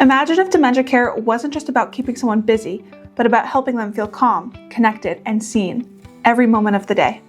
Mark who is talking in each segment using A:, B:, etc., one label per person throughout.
A: Imagine if dementia care wasn't just about keeping someone busy, but about helping them feel calm, connected, and seen every moment of the day.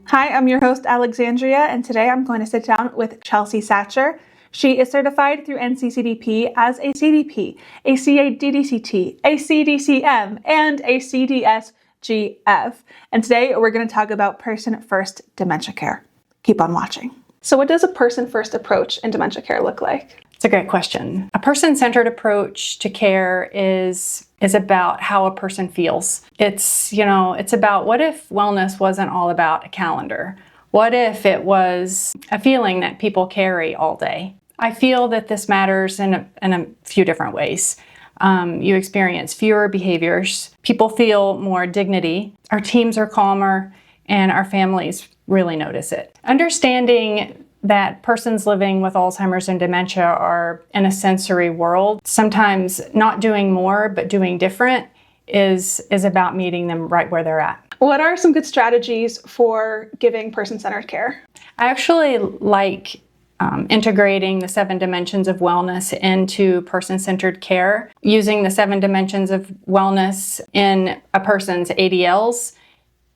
A: Hi, I'm your host, Alexandria, and today I'm going to sit down with Chelsea Sacher. She is certified through NCCDP as a CDP, a CADDCT, a CDCM, and a CDSGF. And today we're going to talk about person-first dementia care. Keep on watching. So what does a person-first approach in dementia care look like?
B: It's a great question. A person-centered approach to care is about how a person feels. It's about what if wellness wasn't all about a calendar? What if it was a feeling that people carry all day? I feel that this matters in a few different ways. You experience fewer behaviors. People feel more dignity. Our teams are calmer, and our families really notice it. Understanding that persons living with Alzheimer's and dementia are in a sensory world, sometimes not doing more but doing different, is about meeting them right where they're at.
A: What are some good strategies for giving person-centered care?
B: I actually like integrating the 7 dimensions of wellness into person-centered care. Using the 7 dimensions of wellness in a person's ADLs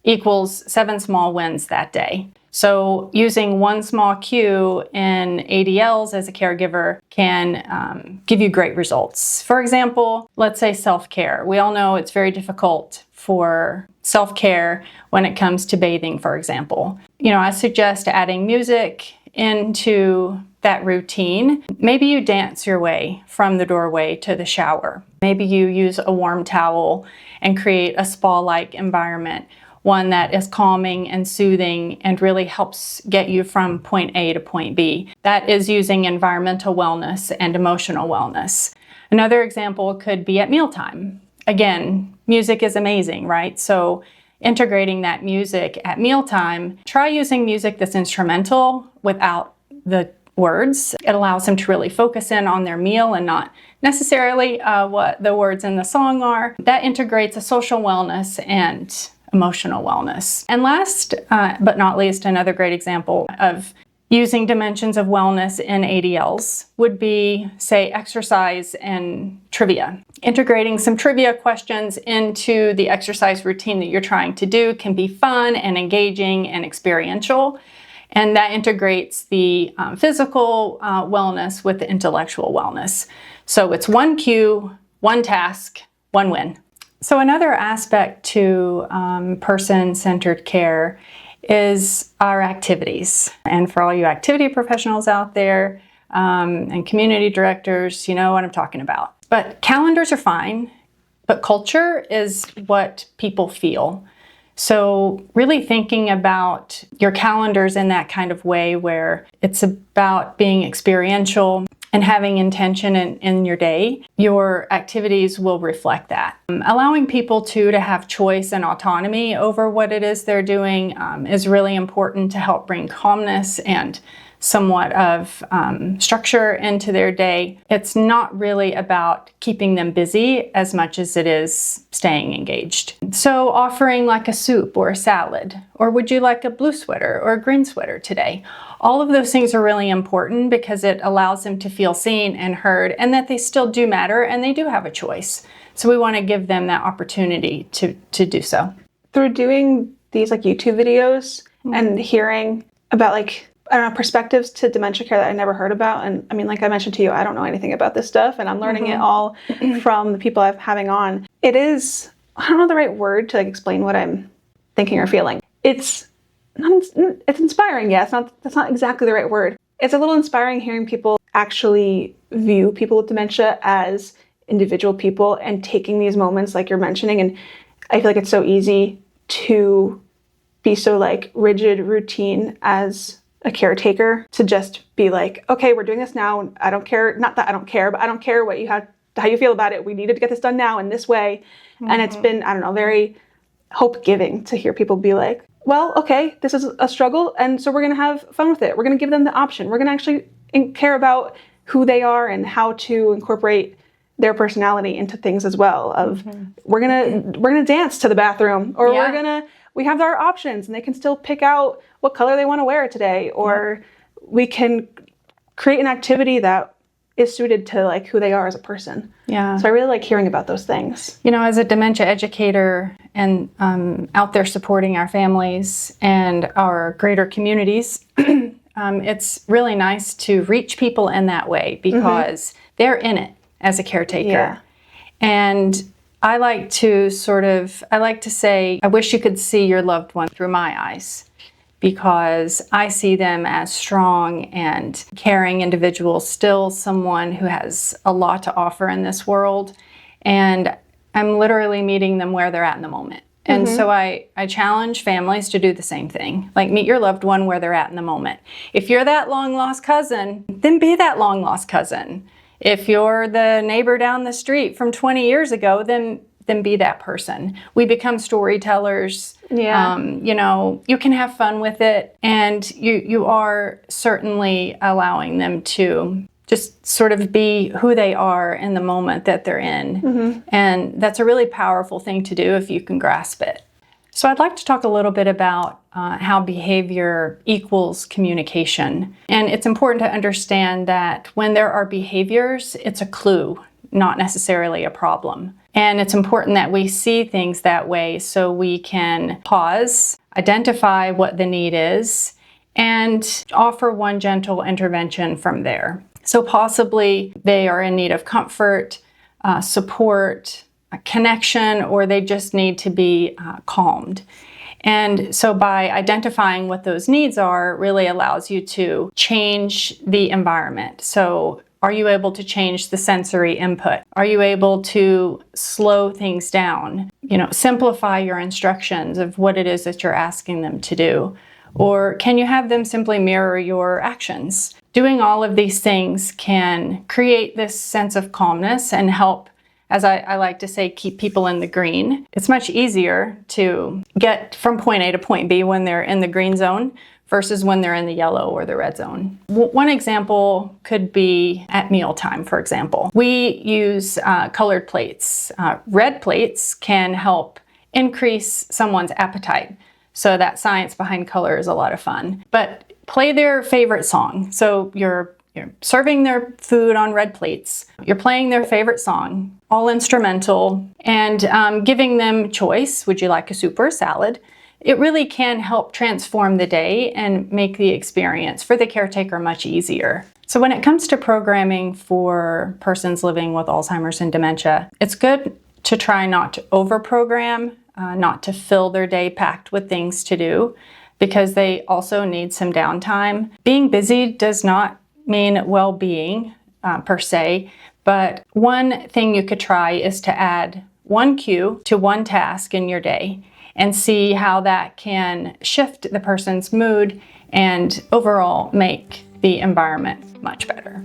B: equals 7 small wins that day. So using one small cue in ADLs as a caregiver can give you great results. For example, let's say self-care. We all know it's very difficult for self-care when it comes to bathing, for example. I suggest adding music into that routine. Maybe you dance your way from the doorway to the shower. Maybe you use a warm towel and create a spa-like environment, one that is calming and soothing and really helps get you from point A to point B. That is using environmental wellness and emotional wellness. Another example could be at mealtime. Again, music is amazing, right? So integrating that music at mealtime, try using music that's instrumental without the words. It allows them to really focus in on their meal and not necessarily what the words in the song are. That integrates a social wellness and emotional wellness. And last but not least, another great example of using dimensions of wellness in ADLs would be, say, exercise and trivia. Integrating some trivia questions into the exercise routine that you're trying to do can be fun and engaging and experiential. And that integrates the physical wellness with the intellectual wellness. So it's one cue, one task, one win. So another aspect to person-centered care is our activities. And for all you activity professionals out there and community directors, you know what I'm talking about. But calendars are fine, but culture is what people feel. So really thinking about your calendars in that kind of way where it's about being experiential and having intention in your day, your activities will reflect that. Allowing people to have choice and autonomy over what it is they're doing is really important to help bring calmness and somewhat of structure into their day. It's not really about keeping them busy as much as it is staying engaged. So offering like a soup or a salad, or would you like a blue sweater or a green sweater today? All of those things are really important because it allows them to feel seen and heard and that they still do matter and they do have a choice. So we want to give them that opportunity to do so.
A: Through doing these YouTube videos and hearing about perspectives to dementia care that I never heard about. And I mean, like I mentioned to you, I don't know anything about this stuff and I'm learning it all from the people I'm having on. It is, I don't know the right word to explain what I'm thinking or feeling. It's inspiring, yeah. That's not exactly the right word. It's a little inspiring hearing people actually view people with dementia as individual people and taking these moments like you're mentioning. And I feel like it's so easy to be so rigid routine as a caretaker to just be like, okay, we're doing this now. I don't care. Not that I don't care, but I don't care how you feel about it. We needed to get this done now in this way. And it's been, very hope-giving to hear people be like, well, okay, this is a struggle, and so we're going to have fun with it. We're going to give them the option. We're going to actually care about who they are and how to incorporate their personality into things as well. Of we're gonna dance to the bathroom, or we have our options, and they can still pick out what color they want to wear today, or we can create an activity that is suited to like who they are as a person.
B: Yeah.
A: So I really like hearing about those things.
B: You know, as a dementia educator and out there supporting our families and our greater communities, it's really nice to reach people in that way because they're in it as a caretaker.
A: Yeah.
B: And I like to say, I wish you could see your loved one through my eyes, because I see them as strong and caring individuals, still someone who has a lot to offer in this world. And I'm literally meeting them where they're at in the moment. And so I challenge families to do the same thing. Like, meet your loved one where they're at in the moment. If you're that long-lost cousin, then be that long-lost cousin. If you're the neighbor down the street from 20 years ago, then be that person. We become storytellers.
A: Yeah.
B: You know, you can have fun with it, and you are certainly allowing them to just sort of be who they are in the moment that they're in. And that's a really powerful thing to do if you can grasp it. So I'd like to talk a little bit about how behavior equals communication. And it's important to understand that when there are behaviors, it's a clue, not necessarily a problem. And it's important that we see things that way so we can pause, identify what the need is, and offer one gentle intervention from there. So possibly they are in need of comfort, support, a connection, or they just need to be calmed. And so by identifying what those needs are, really allows you to change the environment. So are you able to change the sensory input? Are you able to slow things down? You know, simplify your instructions of what it is that you're asking them to do. Or can you have them simply mirror your actions? Doing all of these things can create this sense of calmness and help, as I like to say, keep people in the green. It's much easier to get from point A to point B when they're in the green zone versus when they're in the yellow or the red zone. One example could be at mealtime, for example. We use colored plates. Red plates can help increase someone's appetite. So that science behind color is a lot of fun. But play their favorite song. So you're serving their food on red plates. You're playing their favorite song, all instrumental, and giving them choice. Would you like a soup or a salad? It really can help transform the day and make the experience for the caretaker much easier. So when it comes to programming for persons living with Alzheimer's and dementia, it's good to try not to overprogram, not to fill their day packed with things to do, because they also need some downtime. Being busy does not mean well-being per se, but one thing you could try is to add one cue to one task in your day and see how that can shift the person's mood and overall make the environment much better.